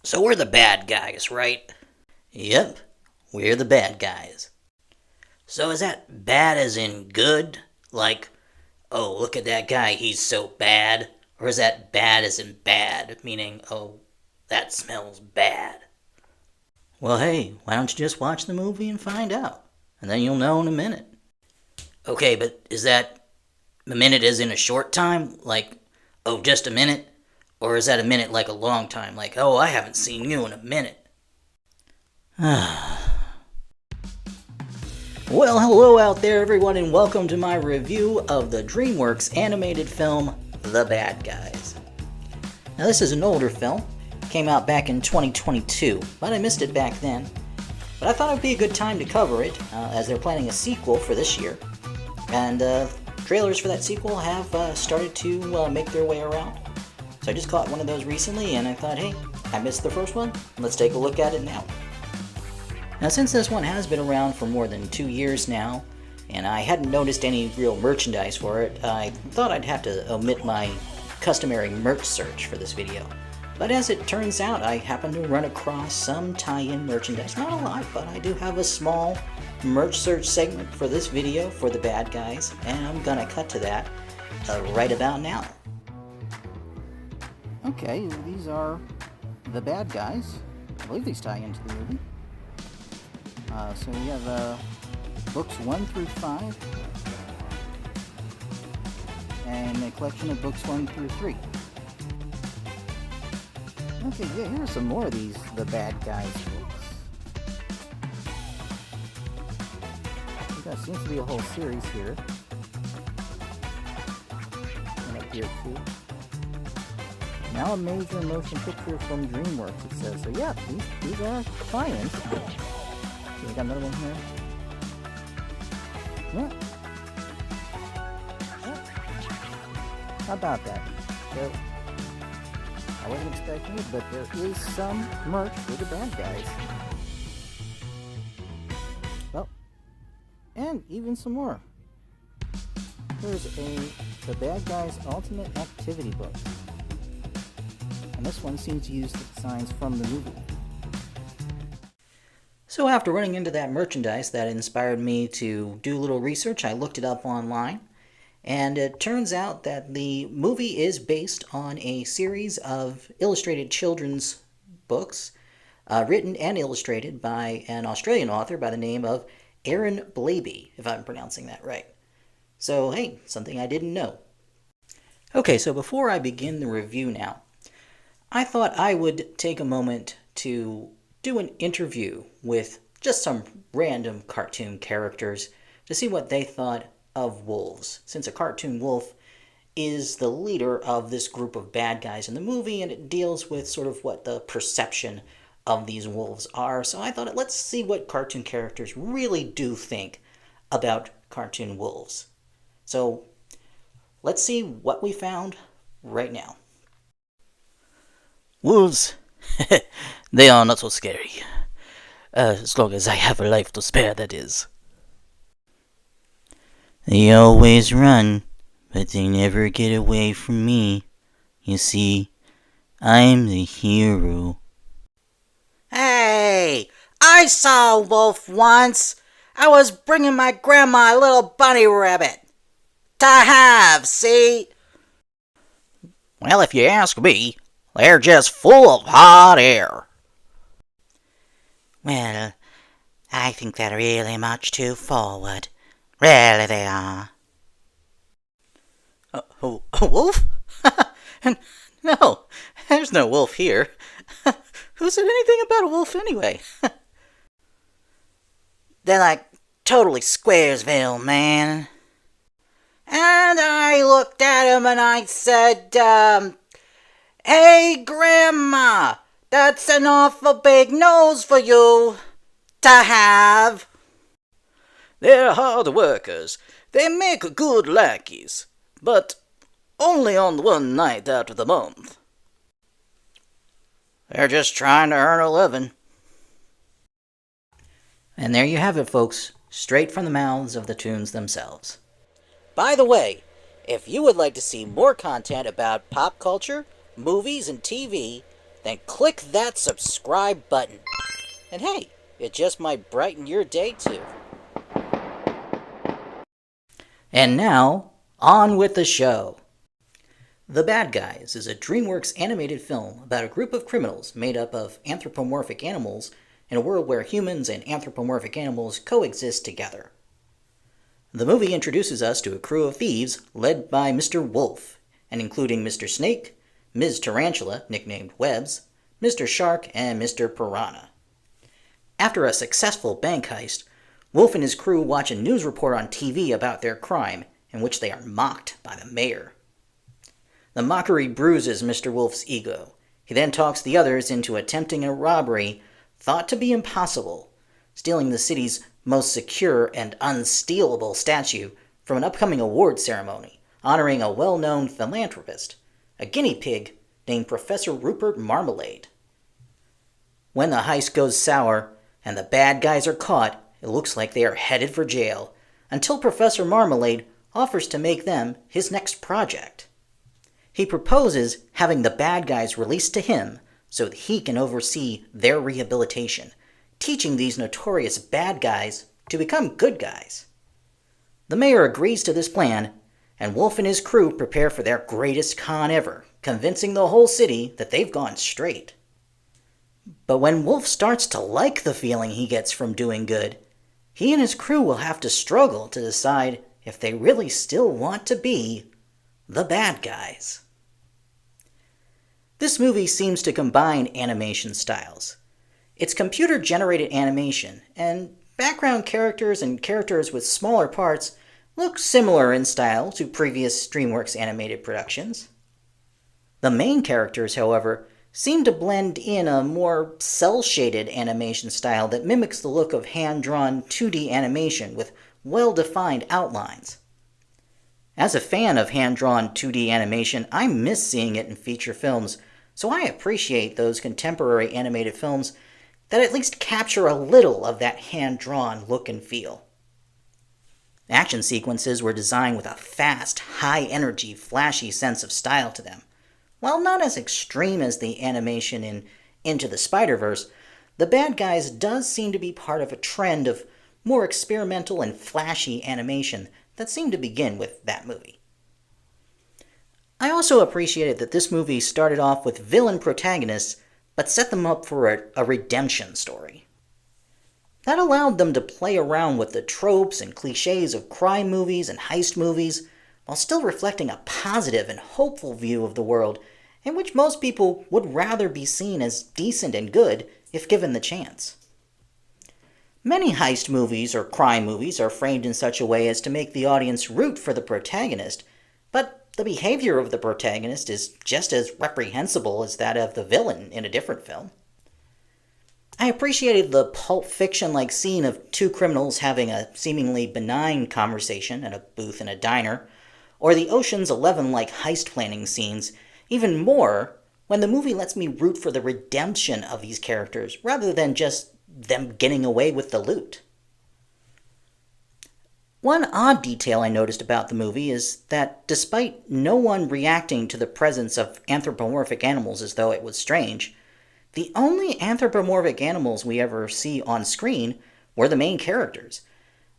So we're the bad guys, right? Yep, we're the bad guys. So is that bad as in good? Like, oh, look at that guy, he's so bad? Or is that bad as in bad, meaning, oh, that smells bad? Well, hey, why don't you just watch the movie and find out? And then you'll know in a minute. Okay, but is that a minute as in a short time? Like, oh, just a minute? Or is that a minute like a long time? Like, oh, I haven't seen you in a minute. Well, hello out there, everyone, and welcome to my review of the DreamWorks animated film, The Bad Guys. Now, this is an older film. Came out back in 2022, but I missed it back then. But I thought it would be a good time to cover it, as they're planning a sequel for this year. And trailers for that sequel have started to make their way around. So I just caught one of those recently, and I thought, hey, I missed the first one. Let's take a look at it now. Now, since this one has been around for more than 2 years now, and I hadn't noticed any real merchandise for it, I thought I'd have to omit my customary merch search for this video. But as it turns out, I happened to run across some tie-in merchandise. Not a lot, but I do have a small merch search segment for this video for the bad guys, and I'm gonna cut to that right about now. Okay, these are the bad guys. I believe these tie into the movie. So we have books 1 through 5, and a collection of books 1 through 3. Okay, yeah, here are some more of these The Bad Guys books. There seems to be a whole series here. And up here too. Now a major motion picture from DreamWorks, it says. So yeah, these are tie-ins. We got another one here. Yeah. How about that? So, I wasn't expecting it, but there is some merch for the bad guys. Well, and even some more. Here's the Bad Guys Ultimate Activity Book. And this one seems to use the designs from the movie. So after running into that merchandise that inspired me to do a little research, I looked it up online. And it turns out that the movie is based on a series of illustrated children's books, written and illustrated by an Australian author by the name of Aaron Blabey, if I'm pronouncing that right. So, hey, something I didn't know. Okay, so before I begin the review now, I thought I would take a moment to do an interview with just some random cartoon characters to see what they thought of wolves, since a cartoon wolf is the leader of this group of bad guys in the movie, and it deals with sort of what the perception of these wolves are. So I thought, let's see what cartoon characters really do think about cartoon wolves. So let's see what we found right now. Wolves, they are not so scary. As long as I have a life to spare, that is. They always run, but they never get away from me. You see, I'm the hero. Hey! I saw a wolf once! I was bringing my grandma a little bunny rabbit. To have, see? Well, if you ask me, they're just full of hot air. Well, I think they're really much too forward. Really they are. A wolf? No, there's no wolf here. Who said anything about a wolf anyway? They're like totally Squaresville, man. And I looked at him and I said, hey, Grandma, that's an awful big nose for you to have. They're hard workers. They make good lackeys, but only on one night out of the month. They're just trying to earn a living. And there you have it, folks, straight from the mouths of the tunes themselves. By the way, if you would like to see more content about pop culture, movies, and TV, then click that subscribe button. And hey, it just might brighten your day too. And now, on with the show. The Bad Guys is a DreamWorks animated film about a group of criminals made up of anthropomorphic animals in a world where humans and anthropomorphic animals coexist together. The movie introduces us to a crew of thieves led by Mr. Wolf, and including Mr. Snake, Ms. Tarantula, nicknamed Webs, Mr. Shark, and Mr. Piranha. After a successful bank heist, Wolf and his crew watch a news report on TV about their crime, in which they are mocked by the mayor. The mockery bruises Mr. Wolf's ego. He then talks the others into attempting a robbery thought to be impossible, stealing the city's most secure and unstealable statue from an upcoming award ceremony, honoring a well-known philanthropist, a guinea pig named Professor Rupert Marmalade. When the heist goes sour and the bad guys are caught, it looks like they are headed for jail, until Professor Marmalade offers to make them his next project. He proposes having the bad guys released to him so that he can oversee their rehabilitation, teaching these notorious bad guys to become good guys. The mayor agrees to this plan, and Wolf and his crew prepare for their greatest con ever, convincing the whole city that they've gone straight. But when Wolf starts to like the feeling he gets from doing good, he and his crew will have to struggle to decide if they really still want to be the bad guys. This movie seems to combine animation styles. It's computer-generated animation, and background characters and characters with smaller parts look similar in style to previous DreamWorks animated productions. The main characters, however, seem to blend in a more cel-shaded animation style that mimics the look of hand-drawn 2D animation with well-defined outlines. As a fan of hand-drawn 2D animation, I miss seeing it in feature films, so I appreciate those contemporary animated films that at least capture a little of that hand-drawn look and feel. Action sequences were designed with a fast, high-energy, flashy sense of style to them. While not as extreme as the animation in Into the Spider-Verse, The Bad Guys does seem to be part of a trend of more experimental and flashy animation that seemed to begin with that movie. I also appreciated that this movie started off with villain protagonists, but set them up for a redemption story. That allowed them to play around with the tropes and cliches of crime movies and heist movies, while still reflecting a positive and hopeful view of the world in which most people would rather be seen as decent and good if given the chance. Many heist movies or crime movies are framed in such a way as to make the audience root for the protagonist, but the behavior of the protagonist is just as reprehensible as that of the villain in a different film. I appreciated the Pulp Fiction-like scene of two criminals having a seemingly benign conversation at a booth in a diner, or the Ocean's 11-like heist planning scenes, even more when the movie lets me root for the redemption of these characters rather than just them getting away with the loot. One odd detail I noticed about the movie is that despite no one reacting to the presence of anthropomorphic animals as though it was strange, the only anthropomorphic animals we ever see on screen were the main characters.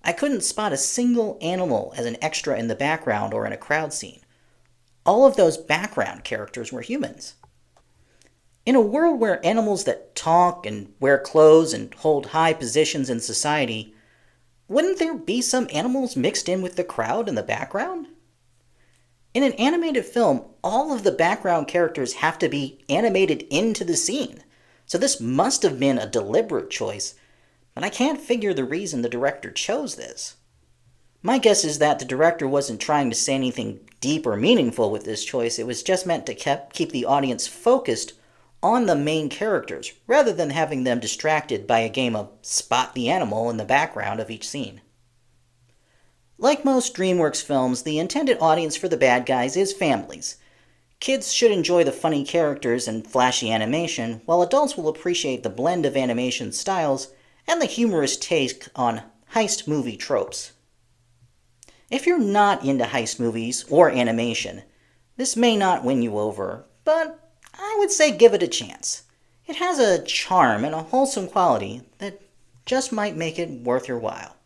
I couldn't spot a single animal as an extra in the background or in a crowd scene. All of those background characters were humans. In a world where animals that talk and wear clothes and hold high positions in society, wouldn't there be some animals mixed in with the crowd in the background? In an animated film, all of the background characters have to be animated into the scene, so this must have been a deliberate choice, but I can't figure the reason the director chose this. My guess is that the director wasn't trying to say anything deep or meaningful with this choice. It was just meant to keep the audience focused on the main characters, rather than having them distracted by a game of spot the animal in the background of each scene. Like most DreamWorks films, the intended audience for The Bad Guys is families. Kids should enjoy the funny characters and flashy animation, while adults will appreciate the blend of animation styles and the humorous take on heist movie tropes. If you're not into heist movies or animation, this may not win you over, but I would say give it a chance. It has a charm and a wholesome quality that just might make it worth your while.